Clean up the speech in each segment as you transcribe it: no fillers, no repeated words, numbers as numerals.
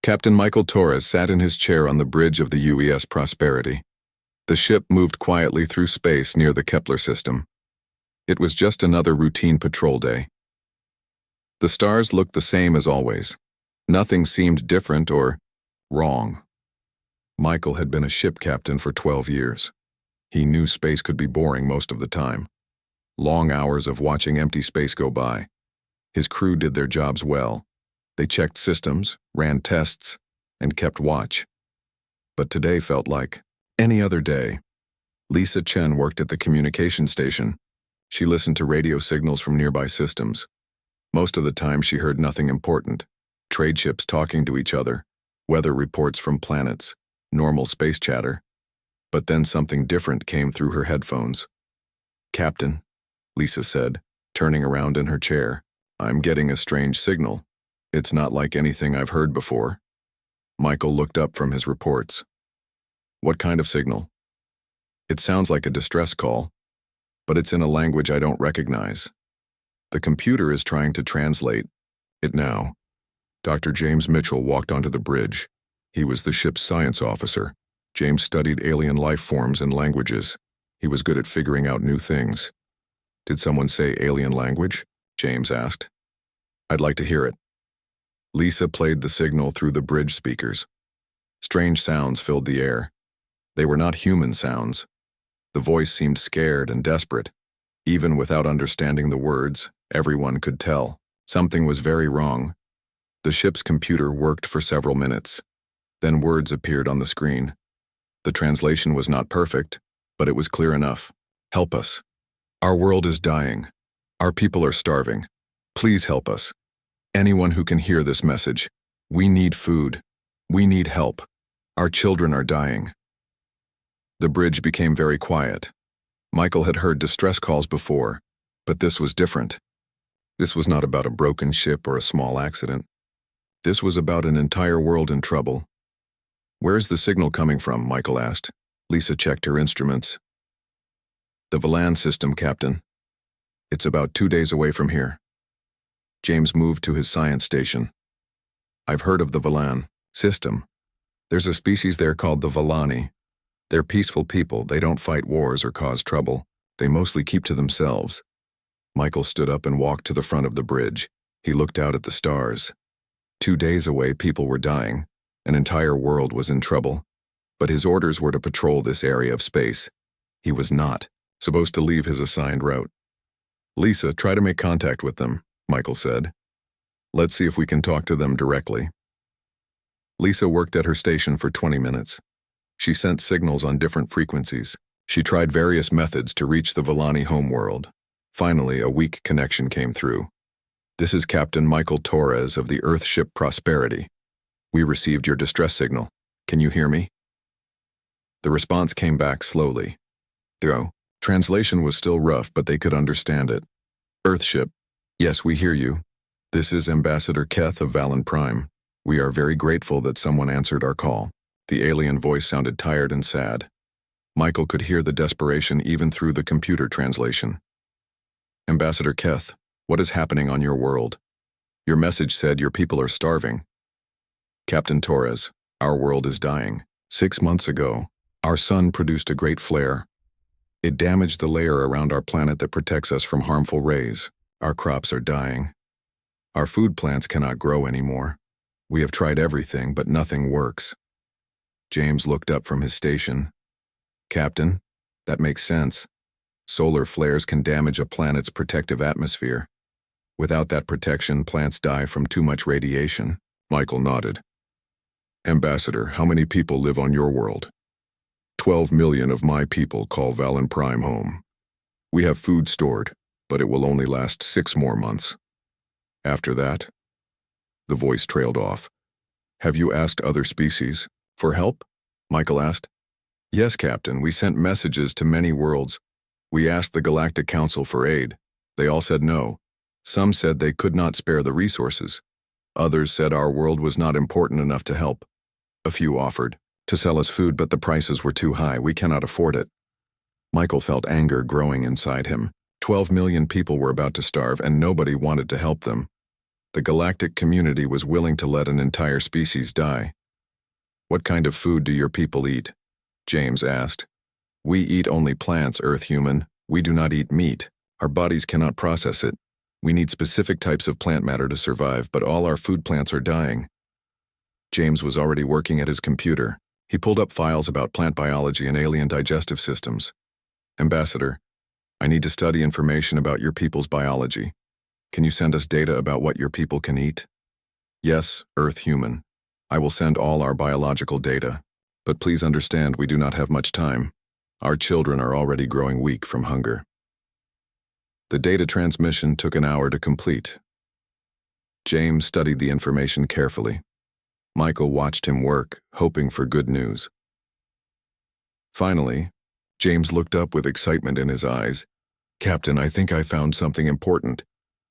Captain Michael Torres sat in his chair on the bridge of the UES Prosperity. The ship moved quietly through space near the Kepler system. It was just another routine patrol day. The stars looked the same as always. Nothing seemed different or wrong. Michael had been a ship captain for 12 years. He knew space could be boring most of the time. Long hours of watching empty space go by. His crew did their jobs well. They checked systems, ran tests, and kept watch. But today felt like any other day. Lisa Chen worked at the communication station. She listened to radio signals from nearby systems. Most of the time she heard nothing important. Trade ships talking to each other, weather reports from planets, normal space chatter. But then something different came through her headphones. "Captain," Lisa said, turning around in her chair, "I'm getting a strange signal. It's not like anything I've heard before." Michael looked up from his reports. "What kind of signal?" "It sounds like a distress call, but it's in a language I don't recognize. The computer is trying to translate it now." Dr. James Mitchell walked onto the bridge. He was the ship's science officer. James studied alien life forms and languages. He was good at figuring out new things. "Did someone say alien language?" James asked. "I'd like to hear it." Lisa played the signal through the bridge speakers. Strange sounds filled the air. They were not human sounds. The voice seemed scared and desperate. Even without understanding the words, everyone could tell something was very wrong. The ship's computer worked for several minutes. Then words appeared on the screen. The translation was not perfect, but it was clear enough. "Help us. Our world is dying. Our people are starving. Please help us. Anyone who can hear this message. We need food. We need help. Our children are dying." The bridge became very quiet. Michael had heard distress calls before, but this was different. This was not about a broken ship or a small accident. This was about an entire world in trouble. "Where's the signal coming from?" Michael asked. Lisa checked her instruments. "The VLAN system, Captain. It's about 2 days away from here." James moved to his science station. "I've heard of the VLAN system. There's a species there called the Villani. They're peaceful people. They don't fight wars or cause trouble. They mostly keep to themselves." Michael stood up and walked to the front of the bridge. He looked out at the stars. 2 days away, people were dying. An entire world was in trouble. But his orders were to patrol this area of space. He was not supposed to leave his assigned route. "Lisa, try to make contact with them," Michael said. "Let's see if we can talk to them directly." Lisa worked at her station for 20 minutes. She sent signals on different frequencies. She tried various methods to reach the Villani homeworld. Finally, a weak connection came through. "This is Captain Michael Torres of the Earth ship Prosperity. We received your distress signal. Can you hear me?" The response came back slowly. Though translation was still rough, but they could understand it. "Earthship. Yes, we hear you. This is Ambassador Keth of Valen Prime. We are very grateful that someone answered our call." The alien voice sounded tired and sad. Michael could hear the desperation even through the computer translation. "Ambassador Keth, what is happening on your world? Your message said your people are starving." "Captain Torres, our world is dying. 6 months ago, our sun produced a great flare. It damaged the layer around our planet that protects us from harmful rays. Our crops are dying. Our food plants cannot grow anymore. We have tried everything, but nothing works." James looked up from his station. "Captain, that makes sense. Solar flares can damage a planet's protective atmosphere. Without that protection, plants die from too much radiation." Michael nodded. "Ambassador, how many people live on your world?" 12 million of my people call Valen Prime home. We have food stored, but it will only last 6 more months. After that..." The voice trailed off. "Have you asked other species for help?" Michael asked. "Yes, Captain. We sent messages to many worlds. We asked the Galactic Council for aid. They all said no. Some said they could not spare the resources. Others said our world was not important enough to help. A few offered to sell us food, but the prices were too high. We cannot afford it." Michael felt anger growing inside him. 12 million people were about to starve, and nobody wanted to help them. The galactic community was willing to let an entire species die. "What kind of food do your people eat?" James asked. "We eat only plants, Earth human. We do not eat meat. Our bodies cannot process it. We need specific types of plant matter to survive, but all our food plants are dying." James was already working at his computer. He pulled up files about plant biology and alien digestive systems. "Ambassador, I need to study information about your people's biology. Can you send us data about what your people can eat?" "Yes, Earth human. I will send all our biological data. But please understand we do not have much time. Our children are already growing weak from hunger." The data transmission took an hour to complete. James studied the information carefully. Michael watched him work, hoping for good news. Finally, James looked up with excitement in his eyes. "Captain, I think I found something important.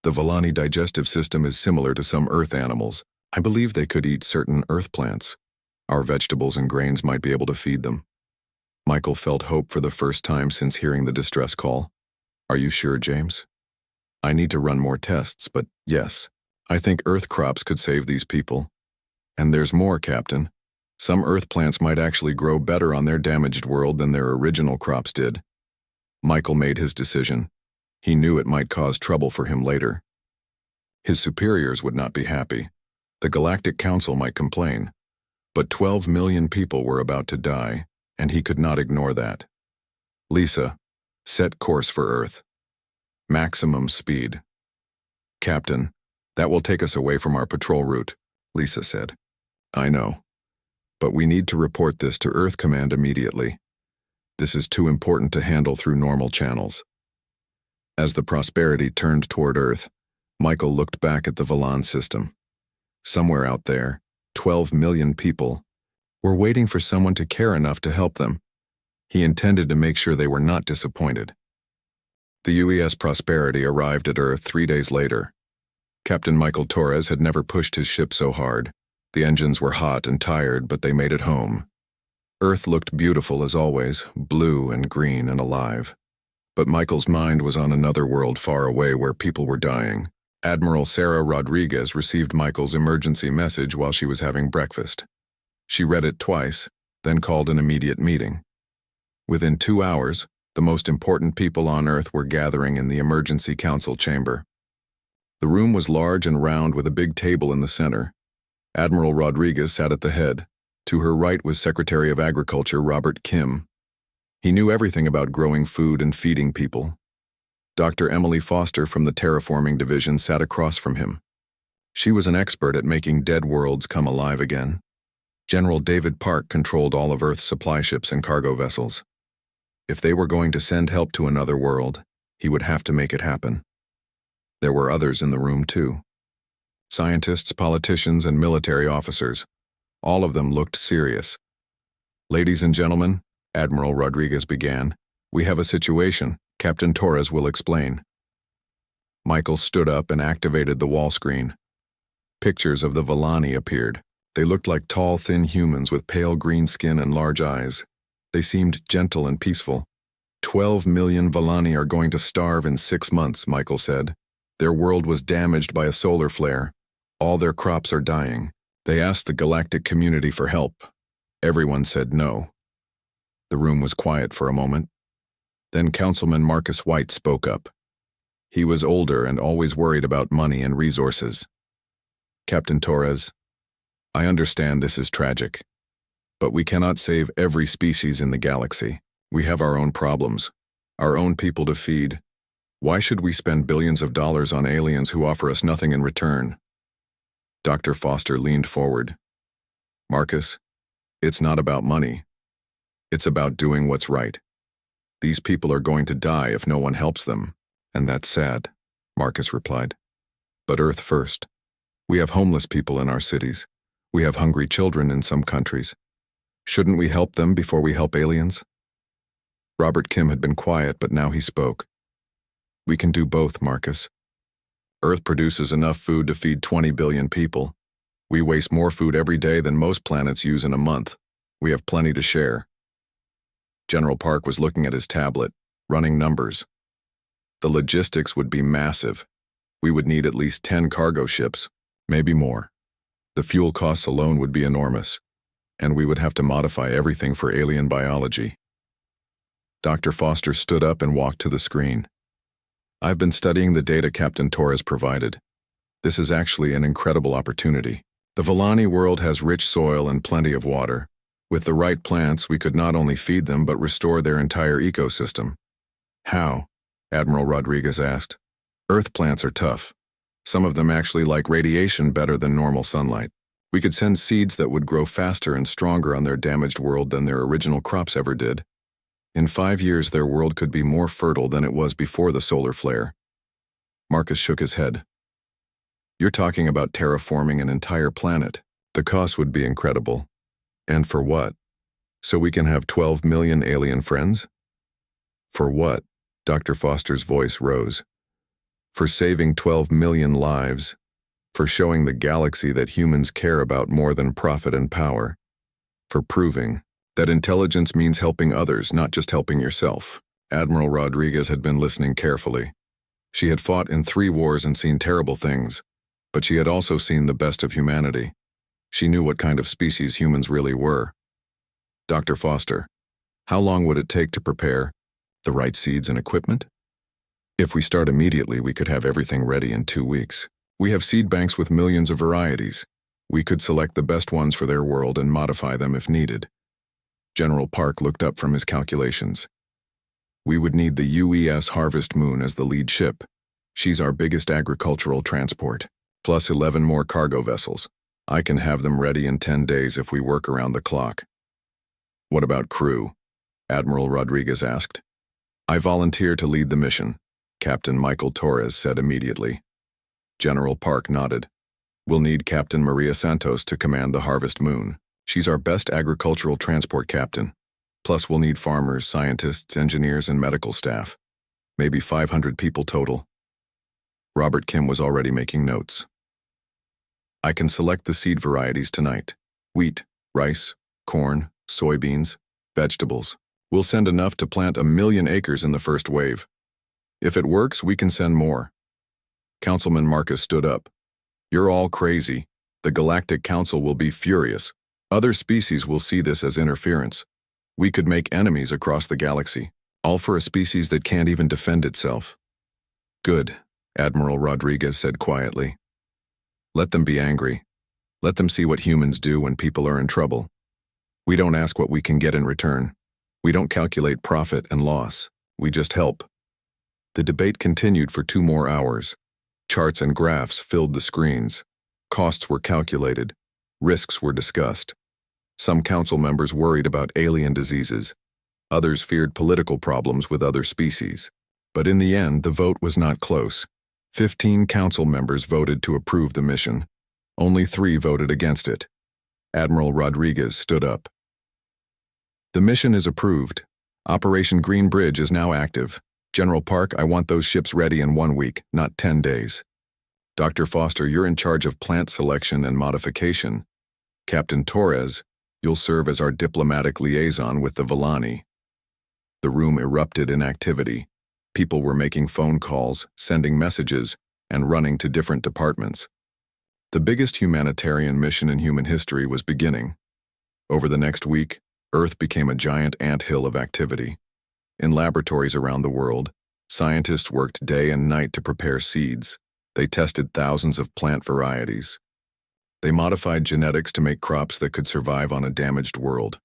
The Volani digestive system is similar to some Earth animals. I believe they could eat certain Earth plants. Our vegetables and grains might be able to feed them." Michael felt hope for the first time since hearing the distress call. "Are you sure, James?" "I need to run more tests, but yes, I think Earth crops could save these people. And there's more, Captain. Some Earth plants might actually grow better on their damaged world than their original crops did." Michael made his decision. He knew it might cause trouble for him later. His superiors would not be happy. The Galactic Council might complain. But 12 million people were about to die, and he could not ignore that. "Lisa, set course for Earth. Maximum speed." "Captain, that will take us away from our patrol route," Lisa said. "I know. But we need to report this to Earth Command immediately. This is too important to handle through normal channels." As the Prosperity turned toward Earth, Michael looked back at the Volan system. Somewhere out there, 12 million people were waiting for someone to care enough to help them. He intended to make sure they were not disappointed. The UES Prosperity arrived at Earth 3 days later. Captain Michael Torres had never pushed his ship so hard. The engines were hot and tired, but they made it home. Earth looked beautiful as always, blue and green and alive. But Michael's mind was on another world far away where people were dying. Admiral Sarah Rodriguez received Michael's emergency message while she was having breakfast. She read it twice, then called an immediate meeting. Within 2 hours, the most important people on Earth were gathering in the emergency council chamber. The room was large and round with a big table in the center. Admiral Rodriguez sat at the head. To her right was Secretary of Agriculture Robert Kim. He knew everything about growing food and feeding people. Dr. Emily Foster from the Terraforming Division sat across from him. She was an expert at making dead worlds come alive again. General David Park controlled all of Earth's supply ships and cargo vessels. If they were going to send help to another world, he would have to make it happen. There were others in the room too. Scientists, politicians, and military officers. All of them looked serious. "Ladies and gentlemen," Admiral Rodriguez began, "we have a situation. Captain Torres will explain." Michael stood up and activated the wall screen. Pictures of the Volani appeared. They looked like tall, thin humans with pale green skin and large eyes. They seemed gentle and peaceful. 12 million Volani are going to starve in 6 months, Michael said. Their world was damaged by a solar flare. All their crops are dying. They asked the galactic community for help. Everyone said no. The room was quiet for a moment. Then Councilman Marcus White spoke up. He was older and always worried about money and resources. "Captain Torres, I understand this is tragic, but we cannot save every species in the galaxy. We have our own problems, our own people to feed. Why should we spend billions of dollars on aliens who offer us nothing in return?" Dr. Foster leaned forward. "Marcus, it's not about money. It's about doing what's right. These people are going to die if no one helps them, and that's sad," Marcus replied. "But Earth first. We have homeless people in our cities. We have hungry children in some countries. Shouldn't we help them before we help aliens?" Robert Kim had been quiet, but now he spoke. "We can do both, Marcus. Earth produces enough food to feed 20 billion people. We waste more food every day than most planets use in a month. We have plenty to share." General Park was looking at his tablet, running numbers. The logistics would be massive. We would need at least 10 cargo ships, maybe more. The fuel costs alone would be enormous, and we would have to modify everything for alien biology. Dr. Foster stood up and walked to the screen. I've been studying the data Captain Torres provided. This is actually an incredible opportunity. The Volani world has rich soil and plenty of water. With the right plants, we could not only feed them but restore their entire ecosystem. How? Admiral Rodriguez asked. Earth plants are tough. Some of them actually like radiation better than normal sunlight. We could send seeds that would grow faster and stronger on their damaged world than their original crops ever did. In 5 years, their world could be more fertile than it was before the solar flare. Marcus shook his head. You're talking about terraforming an entire planet. The cost would be incredible. And for what? So we can have 12 million alien friends? For what? Dr. Foster's voice rose. For saving 12 million lives. For showing the galaxy that humans care about more than profit and power. For proving that intelligence means helping others, not just helping yourself. Admiral Rodriguez had been listening carefully. She had fought in 3 wars and seen terrible things, but she had also seen the best of humanity. She knew what kind of species humans really were. Dr. Foster, how long would it take to prepare the right seeds and equipment? If we start immediately, we could have everything ready in 2 weeks. We have seed banks with millions of varieties. We could select the best ones for their world and modify them if needed. General Park looked up from his calculations. We would need the UES Harvest Moon as the lead ship. She's our biggest agricultural transport, plus 11 more cargo vessels. I can have them ready in 10 days if we work around the clock. What about crew? Admiral Rodriguez asked. I volunteer to lead the mission, Captain Michael Torres said immediately. General Park nodded. We'll need Captain Maria Santos to command the Harvest Moon. She's our best agricultural transport captain. Plus we'll need farmers, scientists, engineers, and medical staff. Maybe 500 people total. Robert Kim was already making notes. I can select the seed varieties tonight. Wheat, rice, corn, soybeans, vegetables. We'll send enough to plant 1 million acres in the first wave. If it works, we can send more. Councilman Marcus stood up. You're all crazy. The Galactic Council will be furious. Other species will see this as interference. We could make enemies across the galaxy, all for a species that can't even defend itself. Good, Admiral Rodriguez said quietly. Let them be angry. Let them see what humans do when people are in trouble. We don't ask what we can get in return. We don't calculate profit and loss. We just help. The debate continued for 2 more hours. Charts and graphs filled the screens. Costs were calculated. Risks were discussed. Some council members worried about alien diseases. Others feared political problems with other species. But in the end, the vote was not close. 15 council members voted to approve the mission. Only 3 voted against it. Admiral Rodriguez stood up. The mission is approved. Operation Green Bridge is now active. General Park, I want those ships ready in 1 week, not 10 days. Dr. Foster, you're in charge of plant selection and modification. Captain Torres, you'll serve as our diplomatic liaison with the Volani. The room erupted in activity. People were making phone calls, sending messages, and running to different departments. The biggest humanitarian mission in human history was beginning. Over the next week, Earth became a giant anthill of activity. In laboratories around the world, scientists worked day and night to prepare seeds. They tested thousands of plant varieties. They modified genetics to make crops that could survive on a damaged world.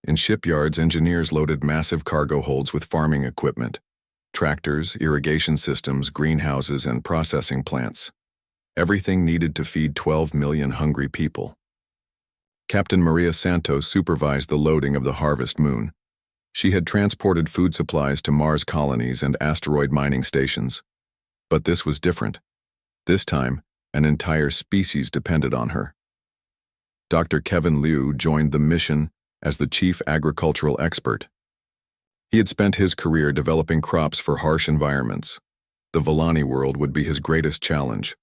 In shipyards, engineers loaded massive cargo holds with farming equipment. Tractors, irrigation systems, greenhouses, and processing plants. Everything needed to feed 12 million hungry people. Captain Maria Santos supervised the loading of the Harvest Moon. She had transported food supplies to Mars colonies and asteroid mining stations. But this was different. This time, an entire species depended on her. Dr. Kevin Liu joined the mission as the chief agricultural expert. He had spent his career developing crops for harsh environments. The Volani world would be his greatest challenge.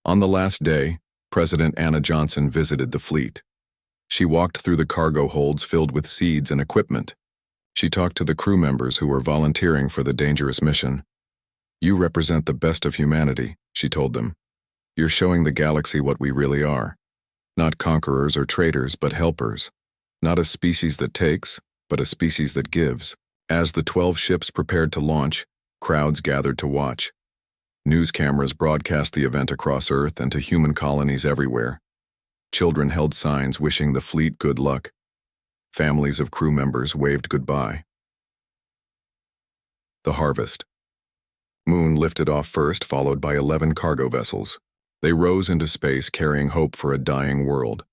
On the last day, President Anna Johnson visited the fleet. She walked through the cargo holds filled with seeds and equipment. She talked to the crew members who were volunteering for the dangerous mission. You represent the best of humanity, she told them. You're showing the galaxy what we really are. Not conquerors or traitors, but helpers. Not a species that takes, but a species that gives. As the 12 ships prepared to launch, crowds gathered to watch. News cameras broadcast the event across Earth and to human colonies everywhere. Children held signs wishing the fleet good luck. Families of crew members waved goodbye. The harvest. Moon lifted off first, followed by 11 cargo vessels. They rose into space carrying hope for a dying world.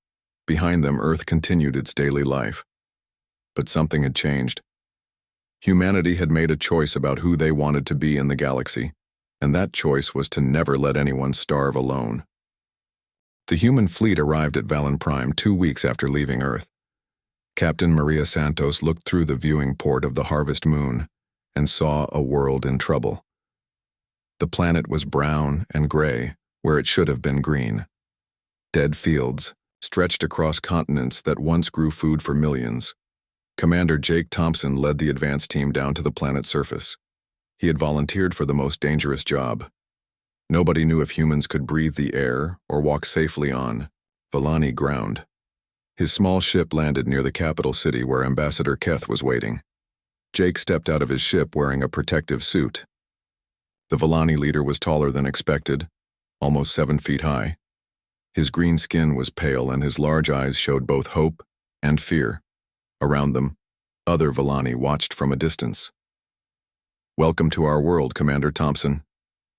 Behind them, Earth continued its daily life. But something had changed. Humanity had made a choice about who they wanted to be in the galaxy, and that choice was to never let anyone starve alone. The human fleet arrived at Valen Prime 2 weeks after leaving Earth. Captain Maria Santos looked through the viewing port of the Harvest Moon and saw a world in trouble. The planet was brown and gray, where it should have been green. Dead fields stretched across continents that once grew food for millions. Commander Jake Thompson led the advance team down to the planet's surface. He had volunteered for the most dangerous job. Nobody knew if humans could breathe the air or walk safely on Valani ground. His small ship landed near the capital city where Ambassador Keth was waiting. Jake stepped out of his ship wearing a protective suit. The Valani leader was taller than expected, almost 7 feet high. His green skin was pale and his large eyes showed both hope and fear. Around them, other Valani watched from a distance. "Welcome to our world, Commander Thompson."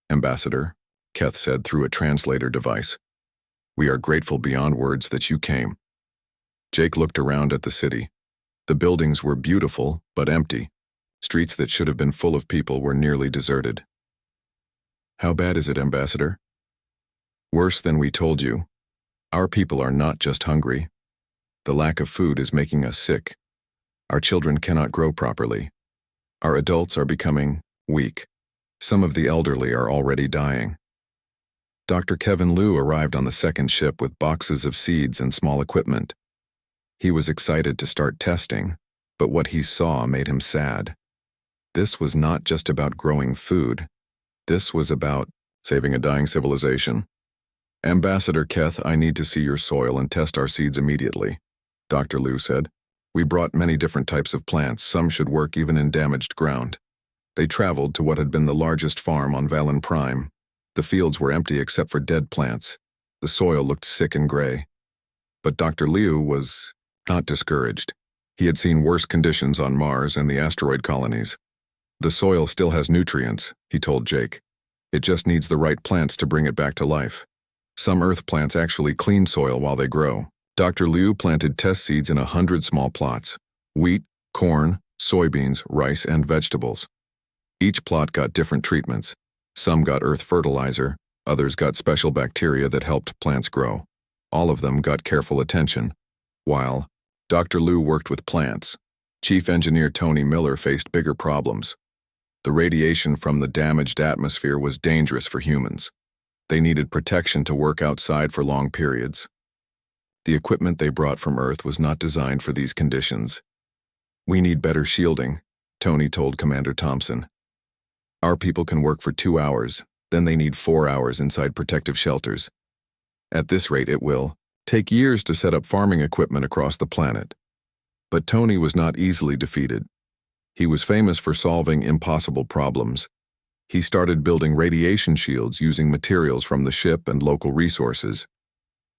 "Ambassador," Keth said through a translator device. "We are grateful beyond words that you came." Jake looked around at the city. The buildings were beautiful, but empty. Streets that should have been full of people were nearly deserted. "How bad is it, Ambassador?" "Worse than we told you. Our people are not just hungry. The lack of food is making us sick. Our children cannot grow properly. Our adults are becoming weak. Some of the elderly are already dying." Dr. Kevin Liu arrived on the second ship with boxes of seeds and small equipment. He was excited to start testing, but what he saw made him sad. This was not just about growing food. This was about saving a dying civilization. "Ambassador Keth, I need to see your soil and test our seeds immediately," Dr. Liu said. "We brought many different types of plants. Some should work even in damaged ground." They traveled to what had been the largest farm on Valen Prime. The fields were empty except for dead plants. The soil looked sick and gray. But Dr. Liu was not discouraged. He had seen worse conditions on Mars and the asteroid colonies. "The soil still has nutrients," he told Jake. "It just needs the right plants to bring it back to life. Some Earth plants actually clean soil while they grow." Dr. Liu planted test seeds in 100 small plots: wheat, corn, soybeans, rice, and vegetables. Each plot got different treatments. Some got earth fertilizer, others got special bacteria that helped plants grow. All of them got careful attention. While Dr. Liu worked with plants, Chief Engineer Tony Miller faced bigger problems. The radiation from the damaged atmosphere was dangerous for humans. They needed protection to work outside for long periods. The equipment they brought from Earth was not designed for these conditions. "We need better shielding," Tony told Commander Thompson. "Our people can work for 2 hours, then they need 4 hours inside protective shelters. At this rate, it will take years to set up farming equipment across the planet." But Tony was not easily defeated. He was famous for solving impossible problems. He started building radiation shields using materials from the ship and local resources.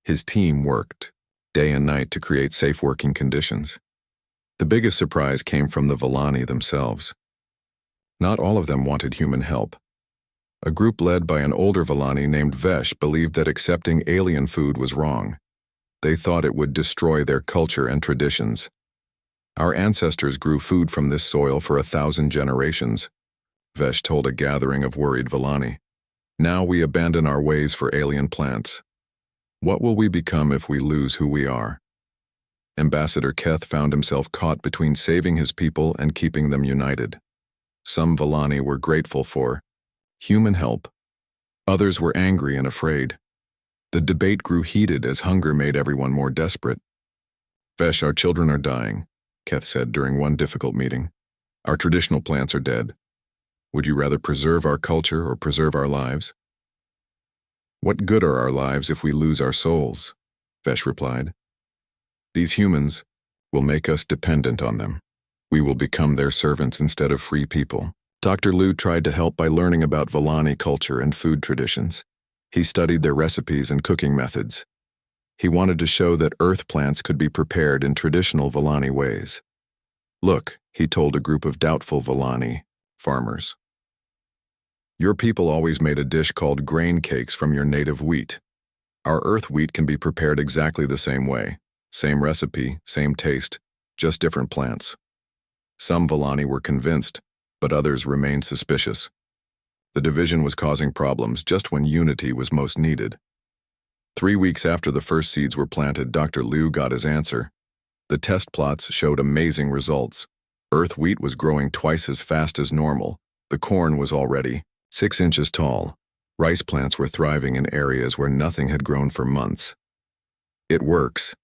His team worked day and night to create safe working conditions. The biggest surprise came from the Valani themselves. Not all of them wanted human help. A group led by an older Valani named Vesh believed that accepting alien food was wrong. They thought it would destroy their culture and traditions. "Our ancestors grew food from this soil for 1,000 generations," Vesh told a gathering of worried Valani. "Now we abandon our ways for alien plants. What will we become if we lose who we are?" Ambassador Keth found himself caught between saving his people and keeping them united. Some Valani were grateful for human help. Others were angry and afraid. The debate grew heated as hunger made everyone more desperate. "Vesh, our children are dying," Keth said during one difficult meeting. "Our traditional plants are dead. Would you rather preserve our culture or preserve our lives? What good are our lives if we lose our souls? Vesh replied. These humans will make us dependent on them. We will become their servants instead of free people. Dr. Liu tried to help by learning about Villani culture and food traditions. He studied their recipes and cooking methods. He wanted to show that earth plants could be prepared in traditional Villani ways. Look, he told a group of doubtful Villani farmers. Your people always made a dish called grain cakes from your native wheat. Our earth wheat can be prepared exactly the same way. Same recipe, same taste, just different plants. Some Villani were convinced, but others remained suspicious. The division was causing problems just when unity was most needed. 3 weeks after the first seeds were planted, Dr. Liu got his answer. The test plots showed amazing results. Earth wheat was growing twice as fast as normal. The corn was already 6 inches tall. Rice plants were thriving in areas where nothing had grown for months. It works,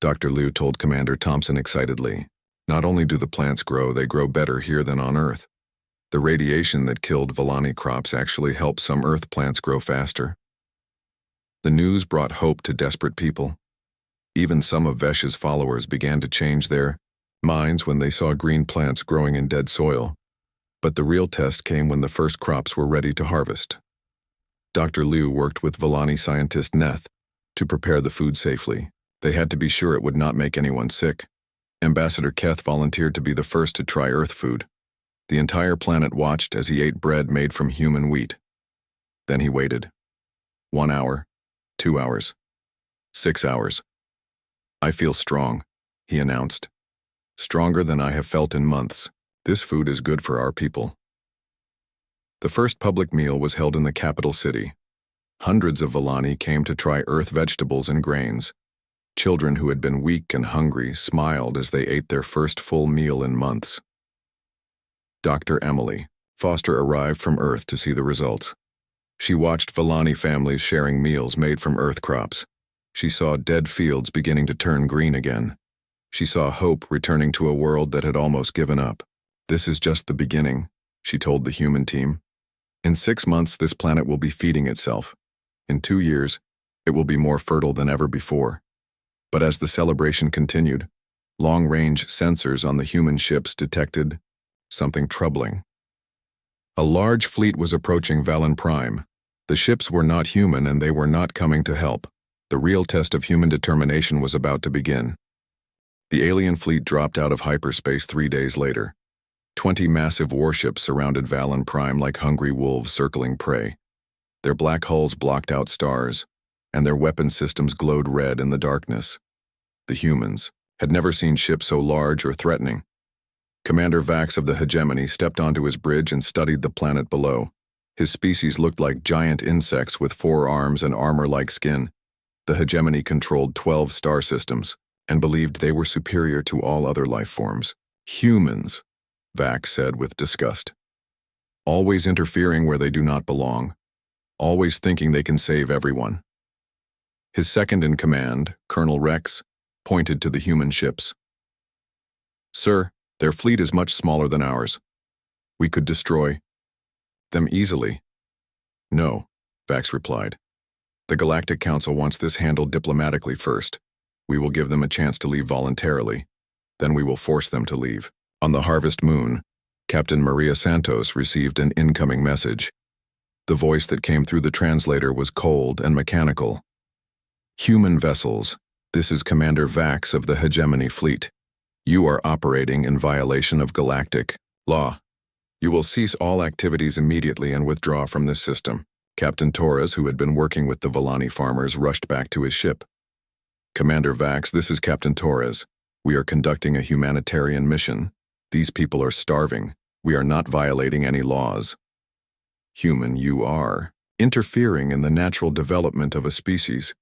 Dr. Liu told Commander Thompson excitedly. Not only do the plants grow, they grow better here than on Earth. The radiation that killed Villani crops actually helped some Earth plants grow faster. The news brought hope to desperate people. Even some of Vesh's followers began to change their minds when they saw green plants growing in dead soil. But the real test came when the first crops were ready to harvest. Dr. Liu worked with Villani scientist Neth to prepare the food safely. They had to be sure it would not make anyone sick. Ambassador Keth volunteered to be the first to try Earth food. The entire planet watched as he ate bread made from human wheat. Then he waited. 1 hour, 2 hours, 6 hours. I feel strong, he announced. Stronger than I have felt in months. This food is good for our people. The first public meal was held in the capital city. Hundreds of Villani came to try Earth vegetables and grains. Children who had been weak and hungry smiled as they ate their first full meal in months. Dr. Emily Foster arrived from Earth to see the results. She watched Villani families sharing meals made from Earth crops. She saw dead fields beginning to turn green again. She saw hope returning to a world that had almost given up. This is just the beginning, she told the human team. In 6 months, this planet will be feeding itself. In 2 years, it will be more fertile than ever before. But as the celebration continued, long-range sensors on the human ships detected something troubling. A large fleet was approaching Valen Prime. The ships were not human and they were not coming to help. The real test of human determination was about to begin. The alien fleet dropped out of hyperspace 3 days later. 20 massive warships surrounded Valen Prime like hungry wolves circling prey. Their black hulls blocked out stars, and their weapon systems glowed red in the darkness. The humans had never seen ships so large or threatening. Commander Vax of the Hegemony stepped onto his bridge and studied the planet below. His species looked like giant insects with 4 arms and armor-like skin. The Hegemony controlled 12 star systems and believed they were superior to all other life forms. Humans, Vax said with disgust. Always interfering where they do not belong. Always thinking they can save everyone. His second-in-command, Colonel Rex, pointed to the human ships. Sir, their fleet is much smaller than ours. We could destroy them easily. No, Vax replied. The Galactic Council wants this handled diplomatically first. We will give them a chance to leave voluntarily. Then we will force them to leave. On the Harvest Moon, Captain Maria Santos received an incoming message. The voice that came through the translator was cold and mechanical. Human vessels, this is Commander Vax of the Hegemony Fleet. You are operating in violation of galactic law. You will cease all activities immediately and withdraw from this system. Captain Torres, who had been working with the Villani farmers, rushed back to his ship. Commander Vax, this is Captain Torres. We are conducting a humanitarian mission. These people are starving. We are not violating any laws. Human, you are interfering in the natural development of a species.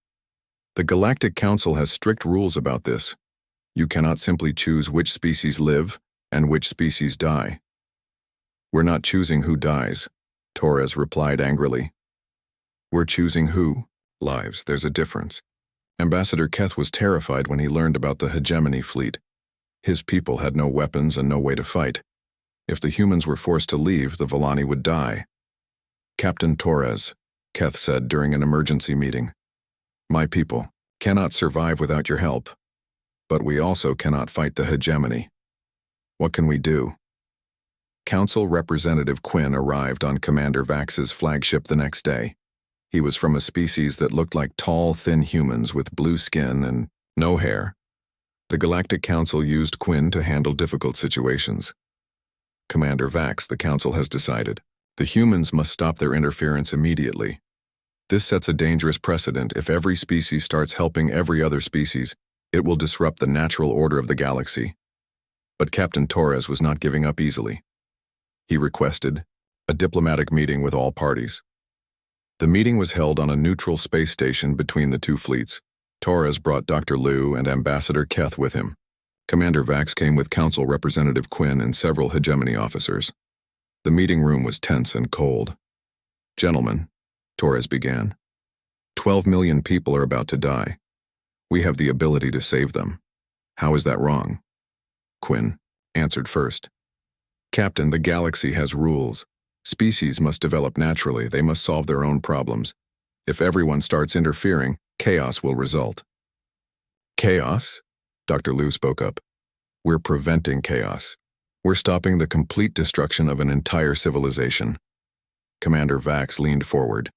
The Galactic Council has strict rules about this. You cannot simply choose which species live and which species die. We're not choosing who dies, Torres replied angrily. We're choosing who lives. There's a difference. Ambassador Keth was terrified when he learned about the Hegemony fleet. His people had no weapons and no way to fight. If the humans were forced to leave, the Volani would die. Captain Torres, Keth said during an emergency meeting. My people cannot survive without your help, but we also cannot fight the hegemony. What can we do? Council Representative Quinn arrived on Commander Vax's flagship the next day. He was from a species that looked like tall, thin humans with blue skin and no hair. The Galactic Council used Quinn to handle difficult situations. Commander Vax, the Council has decided, the humans must stop their interference immediately. This sets a dangerous precedent. If every species starts helping every other species, it will disrupt the natural order of the galaxy. But Captain Torres was not giving up easily. He requested a diplomatic meeting with all parties. The meeting was held on a neutral space station between the two fleets. Torres brought Dr. Liu and Ambassador Keth with him. Commander Vax came with Council Representative Quinn and several hegemony officers. The meeting room was tense and cold. Gentlemen, Torres began, 12 million people are about to die. We have the ability to save them. How is that wrong? Quinn answered first. Captain, the galaxy has rules. Species must develop naturally. They must solve their own problems. If everyone starts interfering, chaos will result. Chaos? Dr. Liu spoke up. We're preventing chaos. We're stopping the complete destruction of an entire civilization. Commander Vax leaned forward.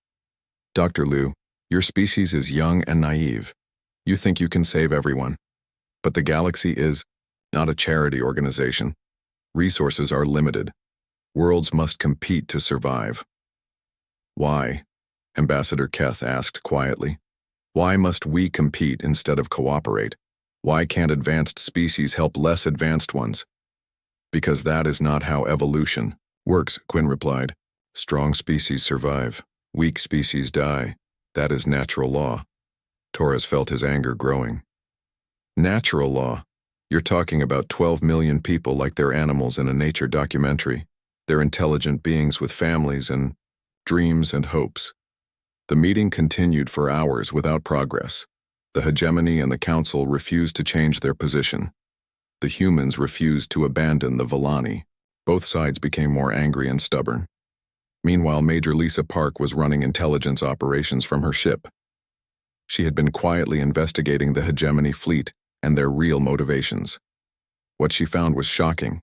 Dr. Liu, your species is young and naive. You think you can save everyone. But the galaxy is not a charity organization. Resources are limited. Worlds must compete to survive. Why? Ambassador Keth asked quietly. Why must we compete instead of cooperate? Why can't advanced species help less advanced ones? Because that is not how evolution works, Quinn replied. Strong species survive. Weak species die. That is natural law. Torres felt his anger growing. Natural law? You're talking about 12 million people like they're animals in a nature documentary. They're intelligent beings with families and dreams and hopes. The meeting continued for hours without progress. The hegemony and the council refused to change their position. The humans refused to abandon the Volani. Both sides became more angry and stubborn. Meanwhile, Major Lisa Park was running intelligence operations from her ship. She had been quietly investigating the hegemony fleet and their real motivations. What she found was shocking.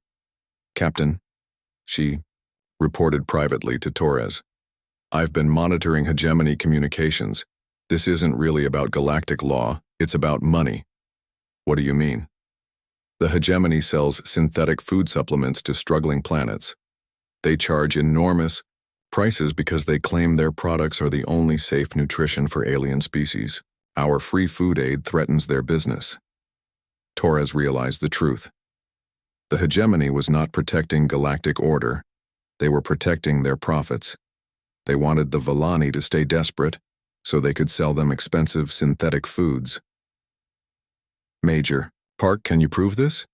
Captain, she reported privately to Torres, I've been monitoring hegemony communications. This isn't really about galactic law, it's about money. What do you mean? The hegemony sells synthetic food supplements to struggling planets. They charge enormous prices because they claim their products are the only safe nutrition for alien species. Our free food aid threatens their business. Torres realized the truth. The hegemony was not protecting galactic order. They were protecting their profits. They wanted the Volani to stay desperate so they could sell them expensive synthetic foods. Major Park, can you prove this?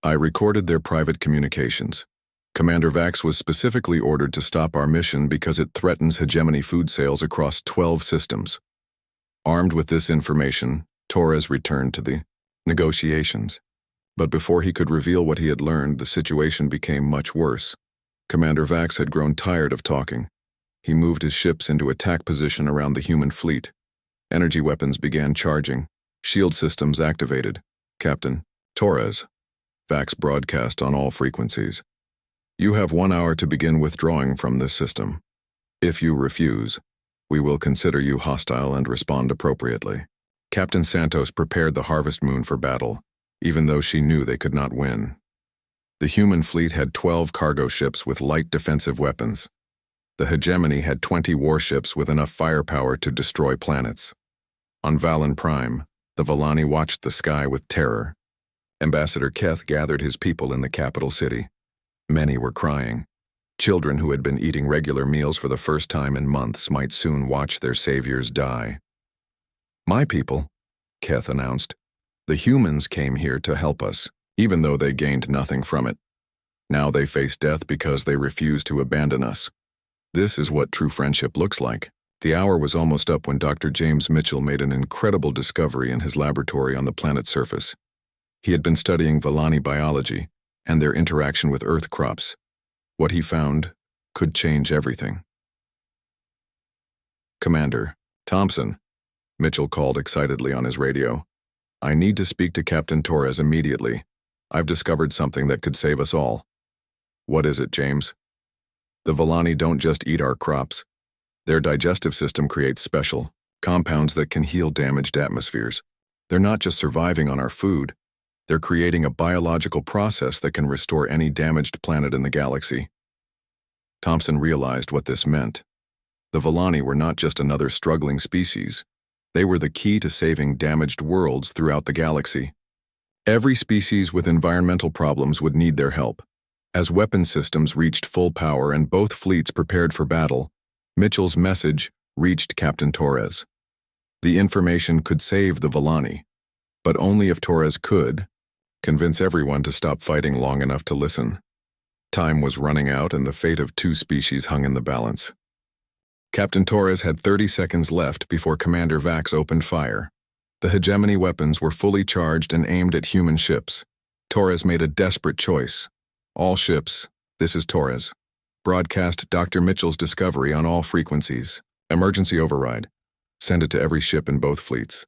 I recorded their private communications. Commander Vax was specifically ordered to stop our mission because it threatens hegemony food sales across 12 systems. Armed with this information, Torres returned to the negotiations. But before he could reveal what he had learned, the situation became much worse. Commander Vax had grown tired of talking. He moved his ships into attack position around the human fleet. Energy weapons began charging. Shield systems activated. Captain Torres. Vax broadcast on all frequencies. You have 1 hour to begin withdrawing from this system. If you refuse, we will consider you hostile and respond appropriately. Captain Santos prepared the Harvest Moon for battle, even though she knew they could not win. The human fleet had 12 cargo ships with light defensive weapons. The hegemony had 20 warships with enough firepower to destroy planets. On Valen Prime, the Volani watched the sky with terror. Ambassador Keth gathered his people in the capital city. Many were crying. Children who had been eating regular meals for the first time in months might soon watch their saviors die. My people, Keth announced. The humans came here to help us, even though they gained nothing from it. Now they face death because they refuse to abandon us. This is what true friendship looks like. The hour was almost up when Dr. James Mitchell made an incredible discovery in his laboratory on the planet's surface. He had been studying Volani biology and their interaction with Earth crops. What he found could change everything. "Commander Thompson," Mitchell called excitedly on his radio. "I need to speak to Captain Torres immediately. I've discovered something that could save us all." "What is it, James?" "The Volani don't just eat our crops. Their digestive system creates special compounds that can heal damaged atmospheres. They're not just surviving on our food, they're creating a biological process that can restore any damaged planet in the galaxy." Thompson realized what this meant. The Volani were not just another struggling species. They were the key to saving damaged worlds throughout the galaxy. Every species with environmental problems would need their help. As weapon systems reached full power and both fleets prepared for battle, Mitchell's message reached Captain Torres. The information could save the Volani, but only if Torres could convince everyone to stop fighting long enough to listen. Time was running out and the fate of two species hung in the balance. Captain Torres had 30 seconds left before Commander Vax opened fire. The hegemony weapons were fully charged and aimed at human ships. Torres made a desperate choice. "All ships, this is Torres. Broadcast Dr. Mitchell's discovery on all frequencies. Emergency override. Send it to every ship in both fleets."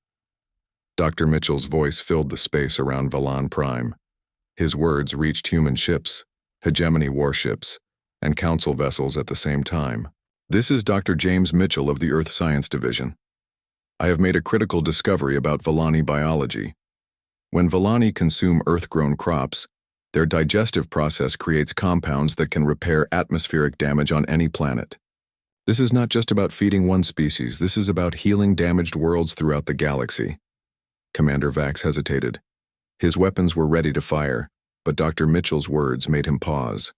Dr. Mitchell's voice filled the space around Valan Prime. His words reached human ships, hegemony warships, and council vessels at the same time. "This is Dr. James Mitchell of the Earth Science Division. I have made a critical discovery about Volani biology. When Volani consume Earth-grown crops, their digestive process creates compounds that can repair atmospheric damage on any planet. This is not just about feeding one species, this is about healing damaged worlds throughout the galaxy." Commander Vax hesitated. His weapons were ready to fire, but Dr. Mitchell's words made him pause.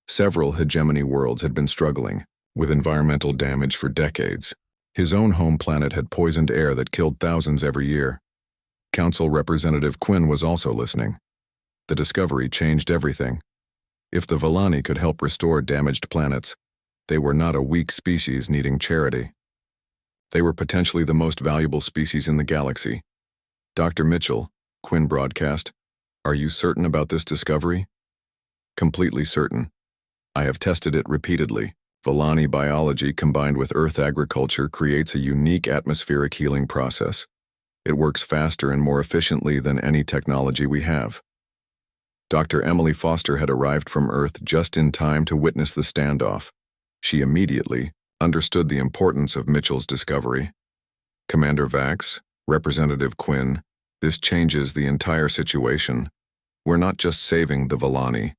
Several hegemony worlds had been struggling with environmental damage for decades. His own home planet had poisoned air that killed thousands every year. Council Representative Quinn was also listening. The discovery changed everything. If the Volani could help restore damaged planets, they were not a weak species needing charity. They were potentially the most valuable species in the galaxy. "Dr. Mitchell," Quinn broadcast, "are you certain about this discovery?" "Completely certain. I have tested it repeatedly. Volani biology combined with Earth agriculture creates a unique atmospheric healing process. It works faster and more efficiently than any technology we have." Dr. Emily Foster had arrived from Earth just in time to witness the standoff. She immediately understood the importance of Mitchell's discovery. "Commander Vax, Representative Quinn, this changes the entire situation. We're not just saving the Volani.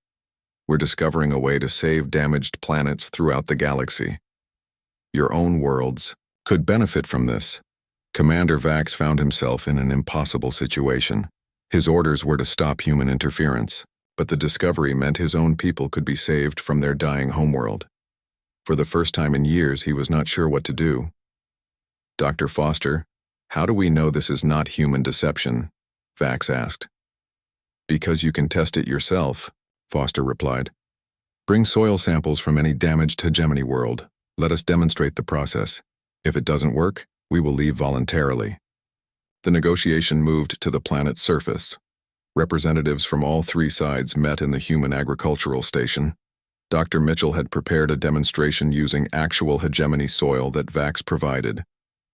We're discovering a way to save damaged planets throughout the galaxy. Your own worlds could benefit from this." Commander Vax found himself in an impossible situation. His orders were to stop human interference, but the discovery meant his own people could be saved from their dying homeworld. For the first time in years, he was not sure what to do. "Dr. Foster, how do we know this is not human deception?" Vax asked. "Because you can test it yourself," Foster replied. "Bring soil samples from any damaged hegemony world. Let us demonstrate the process. If it doesn't work, we will leave voluntarily." The negotiation moved to the planet's surface. Representatives from all three sides met in the human agricultural station. Dr. Mitchell had prepared a demonstration using actual hegemony soil that Vax provided.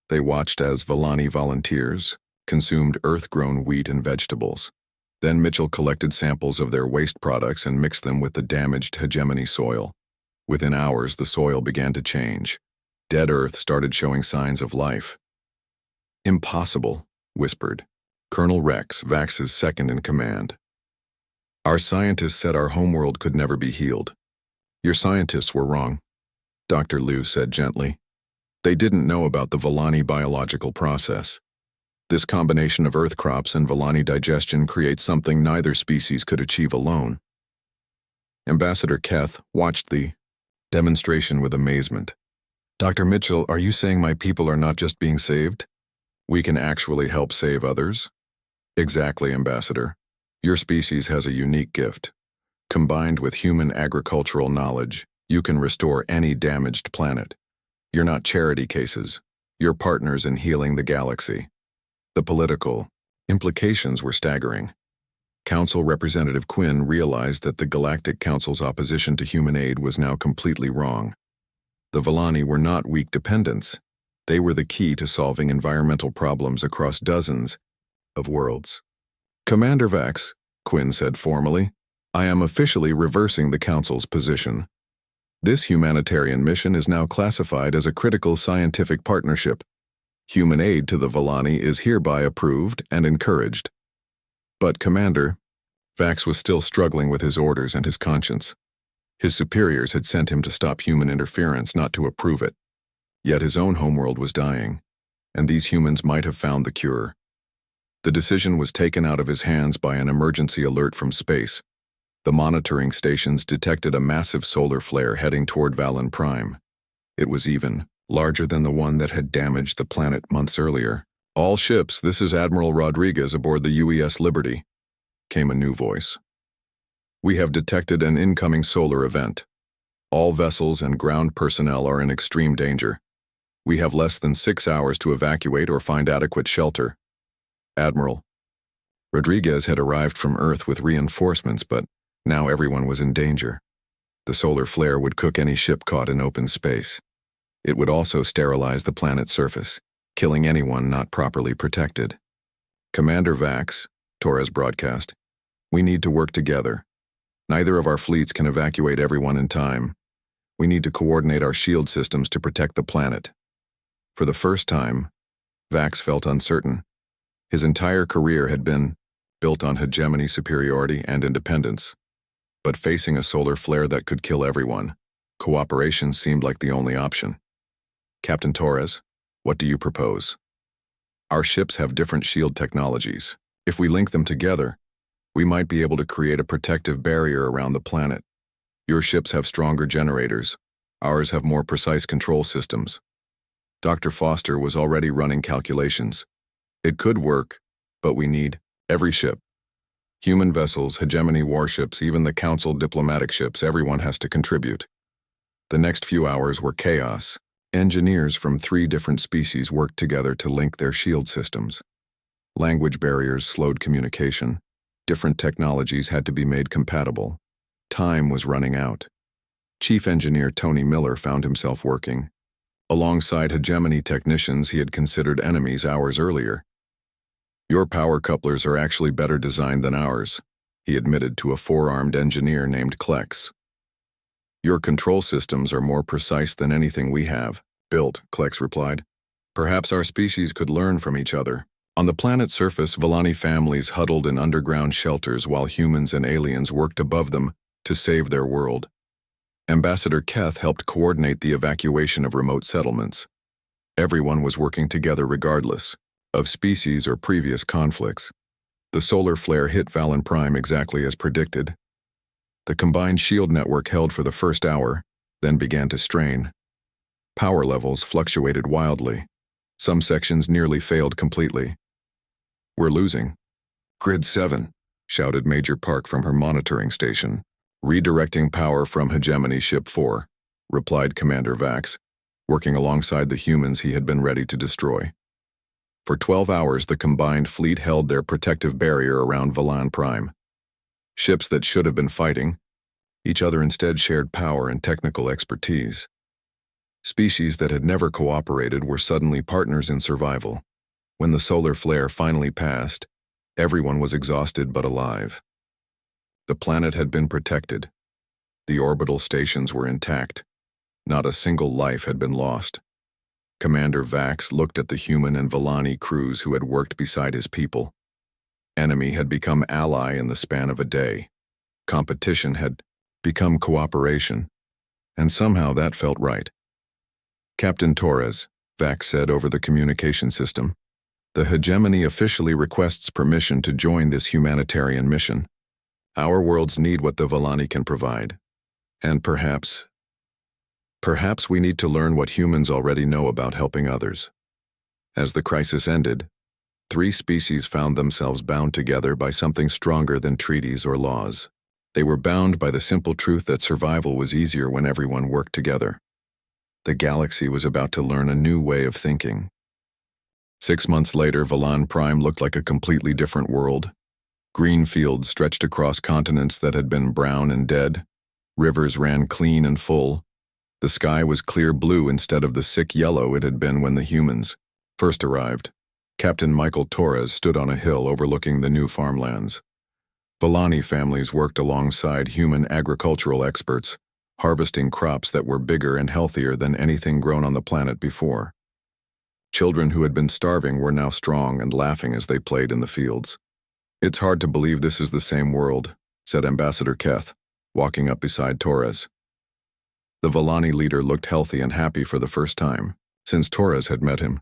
They watched as Volani volunteers consumed Earth-grown wheat and vegetables. Then Mitchell collected samples of their waste products and mixed them with the damaged hegemony soil. Within hours, the soil began to change. Dead Earth started showing signs of life. "Impossible," whispered Colonel Rex, Vax's second in command. "Our scientists said our homeworld could never be healed." "Your scientists were wrong," Dr. Liu said gently. "They didn't know about the Volani biological process. This combination of Earth crops and Volani digestion creates something neither species could achieve alone." Ambassador Keth watched the demonstration with amazement. "Dr. Mitchell, are you saying my people are not just being saved? We can actually help save others?" "Exactly, Ambassador. Your species has a unique gift. Combined with human agricultural knowledge, you can restore any damaged planet. You're not charity cases. You're partners in healing the galaxy." The political implications were staggering. Council Representative Quinn realized that the Galactic Council's opposition to human aid was now completely wrong. The Volani were not weak dependents. They were the key to solving environmental problems across dozens of worlds. Commander Vax, Quinn said formally, I am officially reversing the Council's position. This humanitarian mission is now classified as a critical scientific partnership. Human aid to the Volani is hereby approved and encouraged. But Commander, Vax was still struggling with his orders and his conscience. His superiors had sent him to stop human interference, not to approve it. Yet his own homeworld was dying, and these humans might have found the cure. The decision was taken out of his hands by an emergency alert from space. The monitoring stations detected a massive solar flare heading toward Valen Prime. It was even larger than the one that had damaged the planet months earlier. All ships, this is Admiral Rodriguez aboard the UES Liberty, came a new voice. We have detected an incoming solar event. All vessels and ground personnel are in extreme danger. We have less than 6 hours to evacuate or find adequate shelter. Admiral. Rodriguez had arrived from Earth with reinforcements, but now everyone was in danger. The solar flare would cook any ship caught in open space. It would also sterilize the planet's surface, killing anyone not properly protected. Commander Vax, Torres broadcast, we need to work together. Neither of our fleets can evacuate everyone in time. We need to coordinate our shield systems to protect the planet. For the first time, Vax felt uncertain. His entire career had been built on hegemony, superiority, and independence. But facing a solar flare that could kill everyone, cooperation seemed like the only option. Captain Torres, what do you propose? Our ships have different shield technologies. If we link them together, we might be able to create a protective barrier around the planet. Your ships have stronger generators. Ours have more precise control systems. Dr. Foster was already running calculations. It could work, but we need every ship. Human vessels, hegemony warships, even the Council diplomatic ships, everyone has to contribute. The next few hours were chaos. Engineers from 3 different species worked together to link their shield systems. Language barriers slowed communication. Different technologies had to be made compatible. Time was running out. Chief Engineer Tony Miller found himself working alongside hegemony technicians he had considered enemies hours earlier. Your power couplers are actually better designed than ours, he admitted to a 4-armed engineer named Klex. Your control systems are more precise than anything we have built, Klex replied. Perhaps our species could learn from each other. On the planet's surface, Volani families huddled in underground shelters while humans and aliens worked above them to save their world. Ambassador Keth helped coordinate the evacuation of remote settlements. Everyone was working together regardless of species or previous conflicts. The solar flare hit Valen Prime exactly as predicted. The combined shield network held for the first hour, then began to strain. Power levels fluctuated wildly. Some sections nearly failed completely. We're losing. Grid 7, shouted Major Park from her monitoring station. Redirecting power from Hegemony Ship 4, replied Commander Vax, working alongside the humans he had been ready to destroy. For 12 hours, the combined fleet held their protective barrier around Valen Prime. Ships that should have been fighting each other instead shared power and technical expertise. Species that had never cooperated were suddenly partners in survival. When the solar flare finally passed, everyone was exhausted but alive. The planet had been protected. The orbital stations were intact. Not a single life had been lost. Commander Vax looked at the human and Volani crews who had worked beside his people. Enemy had become ally in the span of a day. Competition had become cooperation, and somehow that felt right. Captain Torres, Vax said over the communication system, the hegemony officially requests permission to join this humanitarian mission. Our worlds need what the Volani can provide. And perhaps we need to learn what humans already know about helping others. As the crisis ended, 3 species found themselves bound together by something stronger than treaties or laws. They were bound by the simple truth that survival was easier when everyone worked together. The galaxy was about to learn a new way of thinking. 6 months later, Valen Prime looked like a completely different world. Green fields stretched across continents that had been brown and dead. Rivers ran clean and full. The sky was clear blue instead of the sick yellow it had been when the humans first arrived. Captain Michael Torres stood on a hill overlooking the new farmlands. Villani families worked alongside human agricultural experts, harvesting crops that were bigger and healthier than anything grown on the planet before. Children who had been starving were now strong and laughing as they played in the fields. "It's hard to believe this is the same world," said Ambassador Keth, walking up beside Torres. The Villani leader looked healthy and happy for the first time since Torres had met him.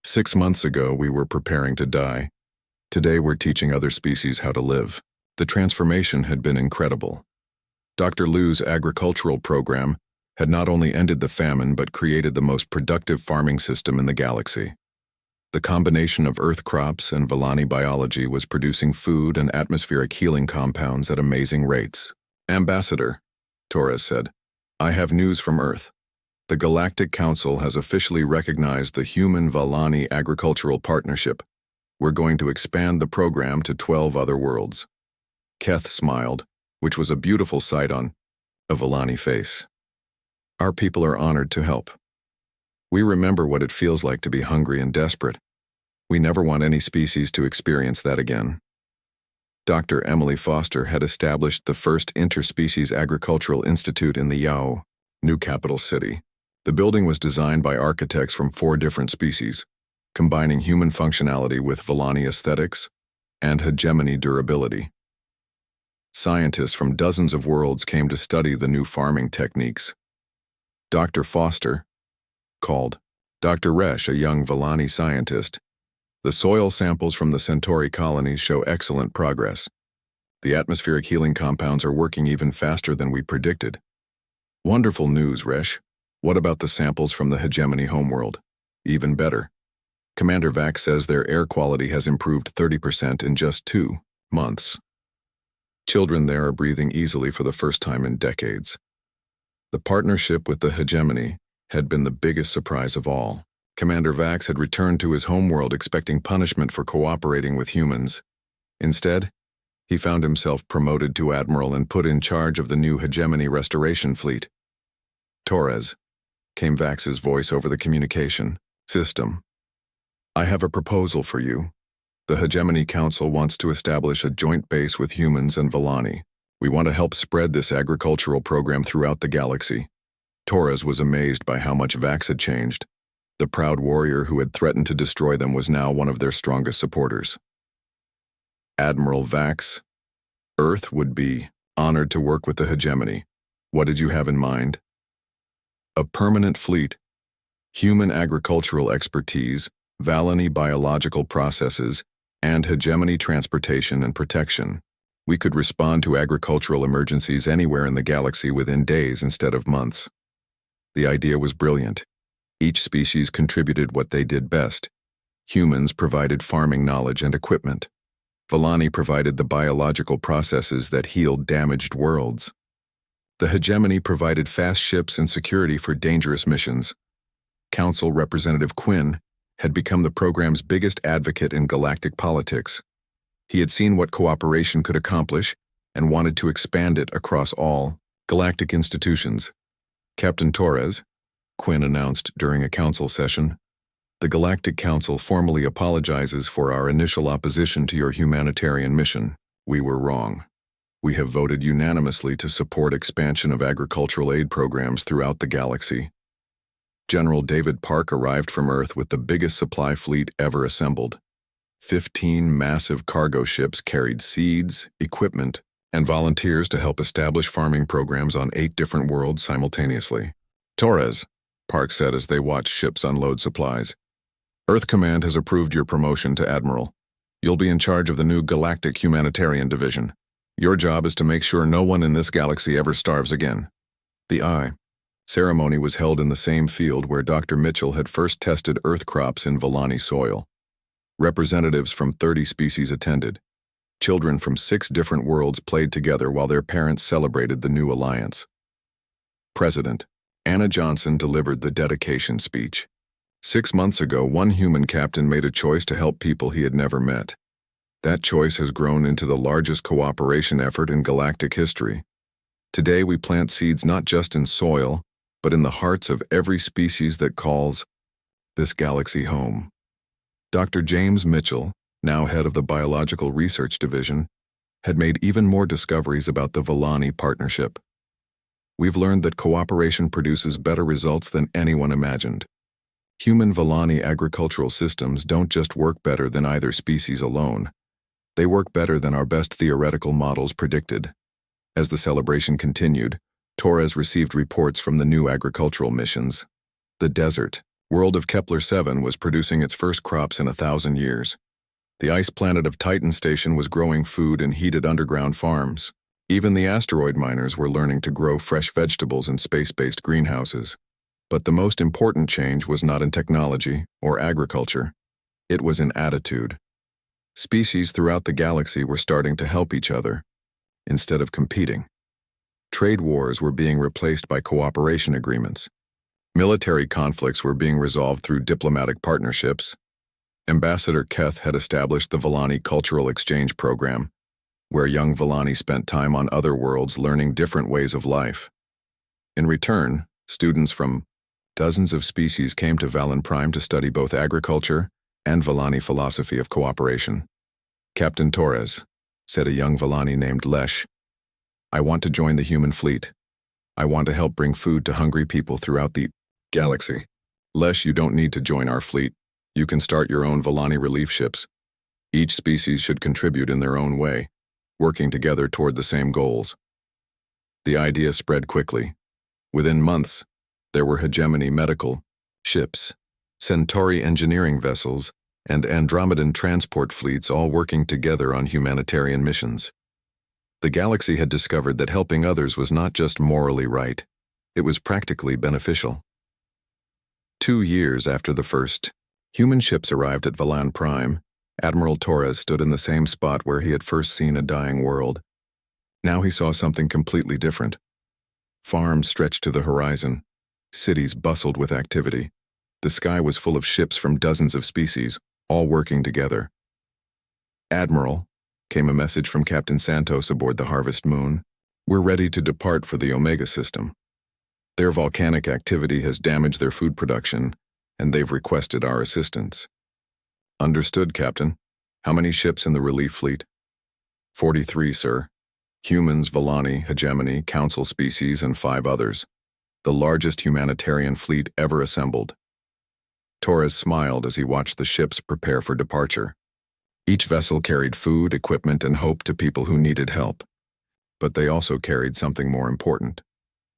"6 months ago, we were preparing to die. Today, we're teaching other species how to live." The transformation had been incredible. Dr. Liu's agricultural program had not only ended the famine but created the most productive farming system in the galaxy. The combination of earth crops and Villani biology was producing food and atmospheric healing compounds at amazing rates. "Ambassador," Torres said, "I have news from Earth. The Galactic Council has officially recognized the Human-Villani Agricultural Partnership. We're going to expand the program to 12 other worlds." Keth smiled, which was a beautiful sight on a Villani face. "Our people are honored to help. We remember what it feels like to be hungry and desperate. We never want any species to experience that again." Dr. Emily Foster had established the first interspecies agricultural institute in the Yao, new capital city. The building was designed by architects from 4 different species, combining human functionality with Villani aesthetics and hegemony durability. Scientists from dozens of worlds came to study the new farming techniques. Dr. Foster called Dr. Resch a young Villani scientist. "The soil samples from the Centauri colonies show excellent progress. The atmospheric healing compounds are working even faster than we predicted." "Wonderful news, Resch. What about the samples from the hegemony homeworld?" "Even better. Commander Vax says their air quality has improved 30% in just 2 months. Children there are breathing easily for the first time in decades." The partnership with the hegemony had been the biggest surprise of all. Commander Vax had returned to his homeworld expecting punishment for cooperating with humans. Instead, he found himself promoted to admiral and put in charge of the new hegemony restoration fleet. "Torres," came Vax's voice over the communication system, "I have a proposal for you. The Hegemony Council wants to establish a joint base with humans and Villani. We want to help spread this agricultural program throughout the galaxy." Torres was amazed by how much Vax had changed. The proud warrior who had threatened to destroy them was now one of their strongest supporters. "Admiral Vax, Earth would be honored to work with the Hegemony. What did you have in mind?" "A permanent fleet, human agricultural expertise, Villani biological processes, and hegemony transportation and protection. We could respond to agricultural emergencies anywhere in the galaxy within days instead of months." The idea was brilliant. Each species contributed what they did best. Humans provided farming knowledge and equipment. Villani provided the biological processes that healed damaged worlds. The hegemony provided fast ships and security for dangerous missions. Council Representative Quinn had become the program's biggest advocate in galactic politics. He had seen what cooperation could accomplish and wanted to expand it across all galactic institutions. "Captain Torres," Quinn announced during a council session, "the Galactic Council formally apologizes for our initial opposition to your humanitarian mission. We were wrong. We have voted unanimously to support expansion of agricultural aid programs throughout the galaxy." General David Park arrived from Earth with the biggest supply fleet ever assembled. 15 massive cargo ships carried seeds, equipment, and volunteers to help establish farming programs on 8 different worlds simultaneously. "Torres," Park said as they watched ships unload supplies, "Earth Command has approved your promotion to Admiral. You'll be in charge of the new Galactic Humanitarian Division. Your job is to make sure no one in this galaxy ever starves again." The ceremony was held in the same field where Dr. Mitchell had first tested Earth crops in Villani soil. Representatives from 30 species attended. Children from 6 different worlds played together while their parents celebrated the new alliance. President Anna Johnson delivered the dedication speech. 6 months ago, one human captain made a choice to help people he had never met. That choice has grown into the largest cooperation effort in galactic history. Today we plant seeds not just in soil, but in the hearts of every species that calls this galaxy home. Dr. James Mitchell, now head of the Biological Research Division, had made even more discoveries about the Villani partnership. We've learned that cooperation produces better results than anyone imagined. Human Villani agricultural systems don't just work better than either species alone. They work better than our best theoretical models predicted. As the celebration continued, Torres received reports from the new agricultural missions. The desert, world of Kepler-7, was producing its first crops in 1,000 years. The ice planet of Titan Station was growing food in heated underground farms. Even the asteroid miners were learning to grow fresh vegetables in space-based greenhouses. But the most important change was not in technology or agriculture. It was in attitude. Species throughout the galaxy were starting to help each other, instead of competing. Trade wars were being replaced by cooperation agreements. Military conflicts were being resolved through diplomatic partnerships. Ambassador Keth had established the Villani Cultural Exchange Program, where young Villani spent time on other worlds learning different ways of life. In return, students from dozens of species came to Vallon Prime to study both agriculture and Villani philosophy of cooperation. "Captain Torres," said a young Villani named Lesh, "I want to join the human fleet. I want to help bring food to hungry people throughout the galaxy." "Lesh, you don't need to join our fleet. You can start your own Villani relief ships. Each species should contribute in their own way, working together toward the same goals." The idea spread quickly. Within months, there were hegemony medical ships, Centauri engineering vessels, and Andromedan transport fleets all working together on humanitarian missions. The galaxy had discovered that helping others was not just morally right, it was practically beneficial. 2 years after the first human ships arrived at Vallon Prime, Admiral Torres stood in the same spot where he had first seen a dying world. Now he saw something completely different. Farms stretched to the horizon. Cities bustled with activity. The sky was full of ships from dozens of species, all working together. "Admiral," came a message from Captain Santos aboard the Harvest Moon, "we're ready to depart for the Omega system. Their volcanic activity has damaged their food production, and they've requested our assistance." "Understood, Captain. How many ships in the relief fleet?" 43, sir. Humans, Villani, Hegemony, Council species, and 5 others. The largest humanitarian fleet ever assembled." Torres smiled as he watched the ships prepare for departure. Each vessel carried food, equipment, and hope to people who needed help. But they also carried something more important: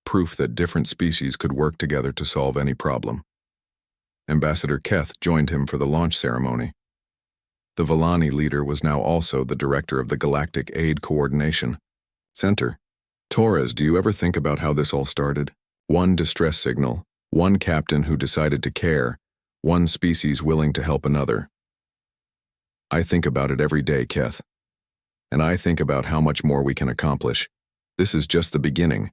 proof that different species could work together to solve any problem. Ambassador Keth joined him for the launch ceremony. The Villani leader was now also the director of the Galactic Aid Coordination Center. "Torres, do you ever think about how this all started? One distress signal, one captain who decided to care, one species willing to help another." "I think about it every day, Keth. And I think about how much more we can accomplish. This is just the beginning."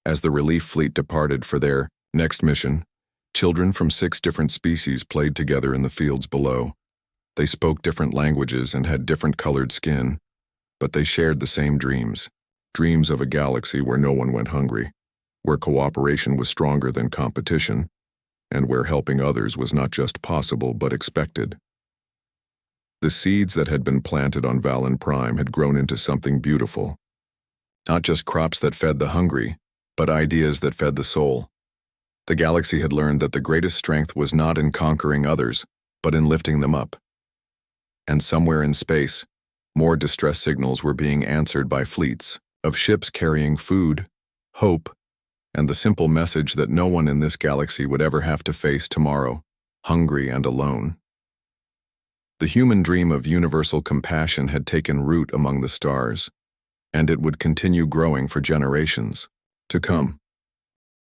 As the relief fleet departed for their next mission, children from 6 different species played together in the fields below. They spoke different languages and had different colored skin, but they shared the same dreams. Dreams of a galaxy where no one went hungry, where cooperation was stronger than competition, and where helping others was not just possible but expected. The seeds that had been planted on Vallon Prime had grown into something beautiful. Not just crops that fed the hungry, but ideas that fed the soul. The galaxy had learned that the greatest strength was not in conquering others, but in lifting them up. And somewhere in space, more distress signals were being answered by fleets of ships carrying food, hope, and the simple message that no one in this galaxy would ever have to face tomorrow, hungry and alone. The human dream of universal compassion had taken root among the stars, and it would continue growing for generations to come.